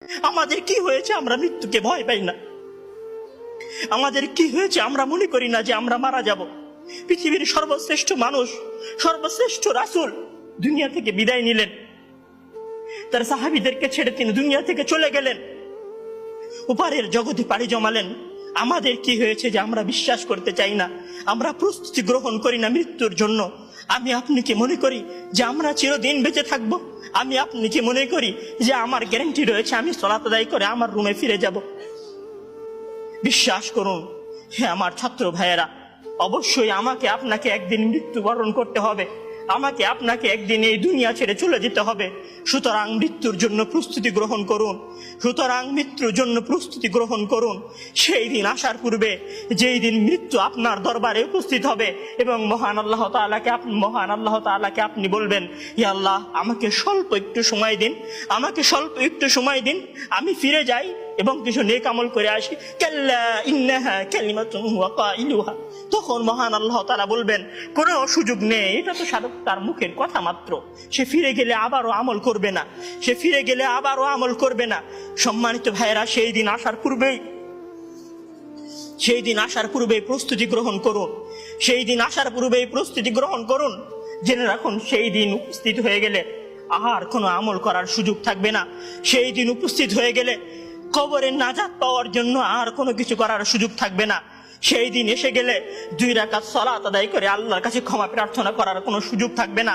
আমাদের কি হয়েছে আমরা মৃত্যুকে ভয় পাই না? আমাদের কি হয়েছে আমরা মনে করি না যে আমরা মারা যাব? পৃথিবীর সর্বশ্রেষ্ঠ মানুষ, সর্বশ্রেষ্ঠ রাসূল দুনিয়া থেকে বিদায় নিলেন, তার সাহাবীদেরকে ছেড়ে তিনি দুনিয়া থেকে চলে গেলেন, উপরের জগতে পাড়ি জমালেন। আমাদের কি হয়েছে যে আমরা বিশ্বাস করতে চাই না, আমরা প্রস্তুতি গ্রহণ করি না মৃত্যুর জন্য? আমি আপনি কি মনে করি যে আমরা চিরদিন বেঁচে থাকব? আমি আপনি কি মনে করি যে আমার গ্যারান্টি রয়েছে আমি সালাত আদায় করে আমার রুমে ফিরে যাব? বিশ্বাস করুন হে আমার ছাত্র ভাইয়েরা, অবশ্যই আমাকে আপনাকে একদিন মৃত্যুবরণ করতে হবে, আমাকে আপনাকে একদিন এই দুনিয়া ছেড়ে চলে যেতে হবে। সুতরাং মৃত্যুর জন্য প্রস্তুতি গ্রহণ করুন, সুতরাং মৃত্যুর জন্য প্রস্তুতি গ্রহণ করুন। সেই দিন আসার পূর্বে, যেই দিন মৃত্যু আপনার দরবারে উপস্থিত হবে এবং মহান আল্লাহ তাআলাকে আপনি বলবেন, ইয়া আল্লাহ আমাকে স্বল্প একটু সময় দিন, আমাকে স্বল্প একটু সময় দিন, আমি ফিরে যাই এবং কিছু নেক আমল করে আসি। কাল্লা ইন্নাহা কালিমাতুন হুয়া কাইলুহা। তখন মহান আল্লাহ তাআলা বলবেন, কোনো সুযোগ নেই, এটা তো তার মুখের কথা মাত্র, সে ফিরে গেলে আবারও আমল করবে না, সে ফিরে গেলে আবারও আমল করবে না। সম্মানিত ভাইয়েরা, সেই দিন আসার পূর্বেই প্রস্তুতি গ্রহণ করুন, সেই দিন আসার পূর্বেই প্রস্তুতি গ্রহণ করুন। জেনে রাখুন, সেই দিন উপস্থিত হয়ে গেলে আর কোনো আমল করার সুযোগ থাকবে না। সেই দিন উপস্থিত হয়ে গেলে কবরের নাজাত পাওয়ার জন্য আর কোনো কিছু করার সুযোগ থাকবে না। সেই দিন এসে গেলে 2 রাকাত সালাত আদায় করে আল্লাহর কাছে ক্ষমা প্রার্থনা করার কোনো সুযোগ থাকবে না।